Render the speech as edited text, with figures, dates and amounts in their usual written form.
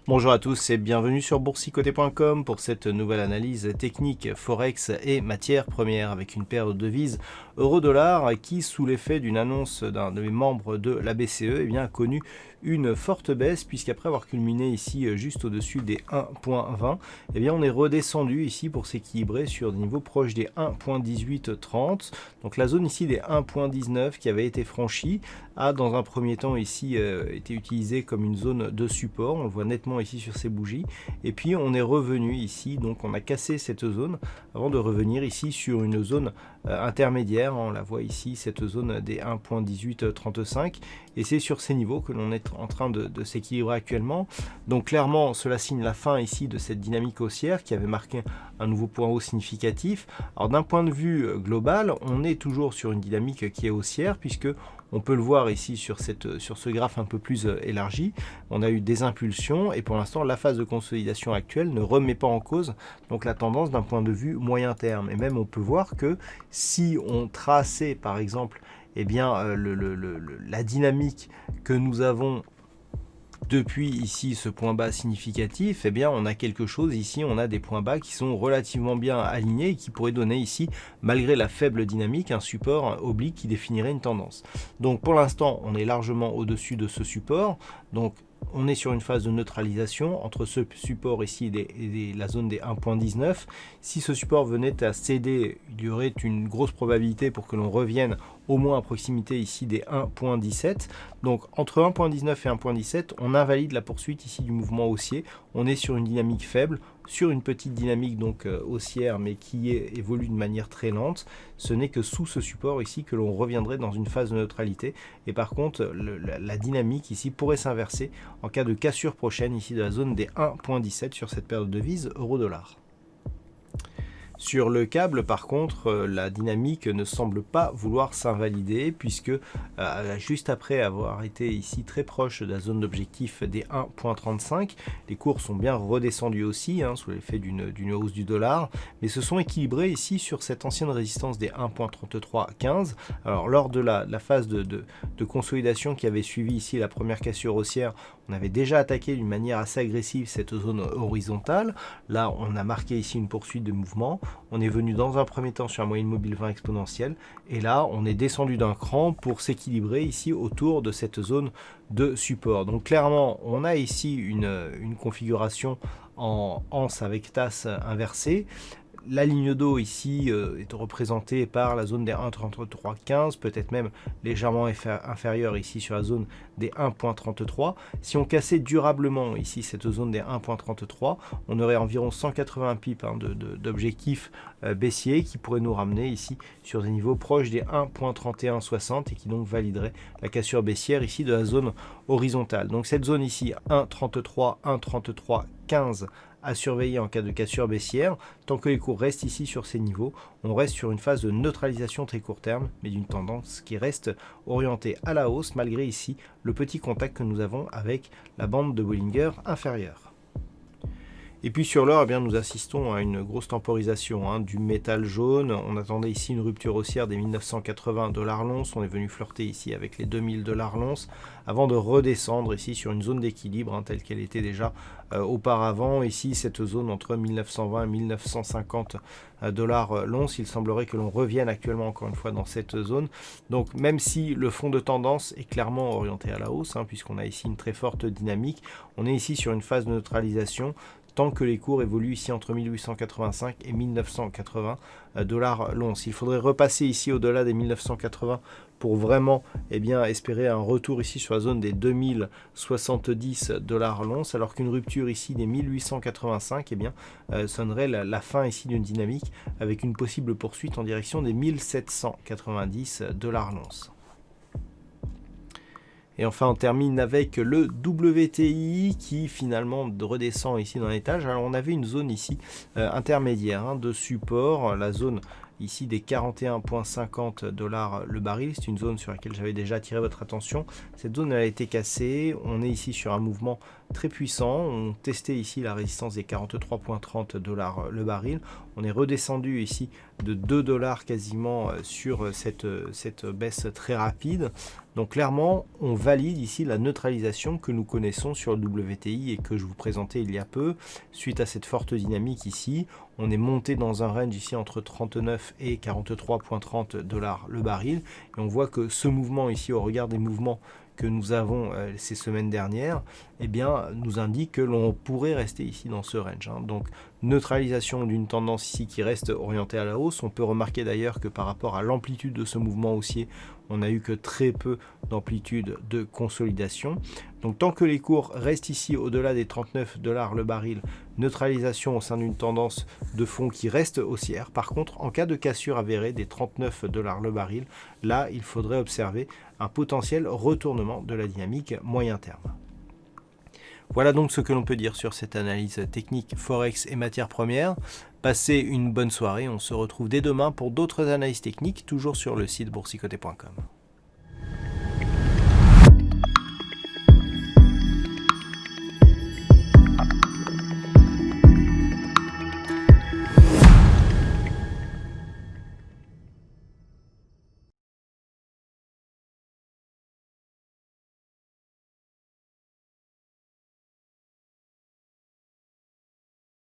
Bonjour à tous et bienvenue sur boursicoté.com pour cette nouvelle analyse technique Forex et matières premières avec une paire de devises euro-dollar qui, sous l'effet d'une annonce d'un de mes membres de la BCE, a connu une forte baisse puisqu'après avoir culminé ici juste au-dessus des 1.20, on est redescendu ici pour s'équilibrer sur des niveaux proches des 1.1830. Donc la zone ici des 1.19 qui avait été franchie a dans un premier temps ici été utilisée comme une zone de support. On le voit nettement ici sur ces bougies, et puis on est revenu ici, donc on a cassé cette zone avant de revenir ici sur une zone intermédiaire. On la voit ici, cette zone des 1.1835, et c'est sur ces niveaux que l'on est en train de s'équilibrer actuellement. Donc clairement cela signe la fin ici de cette dynamique haussière qui avait marqué un nouveau point haut significatif. Alors d'un point de vue global, on est toujours sur une dynamique qui est haussière puisque on peut le voir ici sur ce graphe un peu plus élargi. On a eu des impulsions et pour l'instant la phase de consolidation actuelle ne remet pas en cause donc la tendance d'un point de vue moyen terme. Et même on peut voir que si on traçait par exemple la dynamique que nous avons depuis ici ce point bas significatif, on a quelque chose ici, on a des points bas qui sont relativement bien alignés et qui pourraient donner ici, malgré la faible dynamique, un support oblique qui définirait une tendance. Donc pour l'instant, on est largement au-dessus de ce support. Donc on est sur une phase de neutralisation entre ce support ici et la zone des 1.19. Si ce support venait à céder, il y aurait une grosse probabilité pour que l'on revienne au moins à proximité ici des 1.17. Donc entre 1.19 et 1.17, on invalide la poursuite ici du mouvement haussier. On est sur une dynamique faible, sur une petite dynamique donc haussière, mais qui évolue de manière très lente. Ce n'est que sous ce support ici que l'on reviendrait dans une phase de neutralité. Et par contre, la dynamique ici pourrait s'inverser en cas de cassure prochaine ici de la zone des 1.17 sur cette paire de devises euro-dollar. Sur le câble, par contre, la dynamique ne semble pas vouloir s'invalider puisque juste après avoir été ici très proche de la zone d'objectif des 1.35, les cours sont bien redescendus aussi sous l'effet d'une hausse du dollar, mais se sont équilibrés ici sur cette ancienne résistance des 1.3315. Alors lors de la phase de consolidation qui avait suivi ici la première cassure haussière, on avait déjà attaqué d'une manière assez agressive cette zone horizontale. Là, on a marqué ici une poursuite de mouvement. On est venu dans un premier temps sur un moyenne mobile 20 exponentielle. Et là, on est descendu d'un cran pour s'équilibrer ici autour de cette zone de support. Donc clairement, on a ici une configuration en anse avec tasse inversée. La ligne d'eau ici est représentée par la zone des 1.3315, peut-être même légèrement inférieure ici sur la zone des 1.33. Si on cassait durablement ici cette zone des 1.33, on aurait environ 180 pips d'objectifs baissiers qui pourraient nous ramener ici sur des niveaux proches des 1.3160 et qui donc validerait la cassure baissière ici de la zone horizontale. Donc cette zone ici 1.33, 1.3315 à surveiller en cas de cassure baissière. Tant que les cours restent ici sur ces niveaux, on reste sur une phase de neutralisation très court terme, mais d'une tendance qui reste orientée à la hausse malgré ici le petit contact que nous avons avec la bande de Bollinger inférieure. Et puis sur l'or, nous assistons à une grosse temporisation du métal jaune. On attendait ici une rupture haussière des 1980 $ l'once. On est venu flirter ici avec les 2000 $ l'once avant de redescendre ici sur une zone d'équilibre telle qu'elle était déjà auparavant. Ici, cette zone entre 1920 et 1950 $ l'once. Il semblerait que l'on revienne actuellement encore une fois dans cette zone. Donc même si le fond de tendance est clairement orienté à la hausse, puisqu'on a ici une très forte dynamique, on est ici sur une phase de neutralisation tant que les cours évoluent ici entre 1885 et 1980 $ l'once. Il faudrait repasser ici au-delà des 1980 pour vraiment espérer un retour ici sur la zone des 2070 $ l'once, alors qu'une rupture ici des 1885 sonnerait la fin ici d'une dynamique avec une possible poursuite en direction des 1790 $ l'once. Et enfin, on termine avec le WTI qui finalement redescend ici dans l'étage. Alors on avait une zone ici intermédiaire de support, la zone ici des 41,50 $ le baril. C'est une zone sur laquelle j'avais déjà attiré votre attention. Cette zone elle a été cassée. On est ici sur un mouvement très puissant. On testait ici la résistance des 43,30 $ le baril. On est redescendu ici de 2 $ quasiment sur cette baisse très rapide. Donc clairement, on valide ici la neutralisation que nous connaissons sur le WTI et que je vous présentais il y a peu. Suite à cette forte dynamique ici, on est monté dans un range ici entre 39 et 43,30 $ le baril. Et on voit que ce mouvement ici, au regard des mouvements que nous avons ces semaines dernières, eh bien, nous indique que l'on pourrait rester ici dans ce range. Donc, neutralisation d'une tendance ici qui reste orientée à la hausse. On peut remarquer d'ailleurs que par rapport à l'amplitude de ce mouvement haussier, on n'a eu que très peu d'amplitude de consolidation. Donc, tant que les cours restent ici au-delà des 39 $ le baril, neutralisation au sein d'une tendance de fond qui reste haussière. Par contre, en cas de cassure avérée des 39 $ le baril, là, il faudrait observer un potentiel retournement de la dynamique moyen terme. Voilà donc ce que l'on peut dire sur cette analyse technique Forex et matières premières. Passez une bonne soirée, on se retrouve dès demain pour d'autres analyses techniques, toujours sur le site boursicoté.com.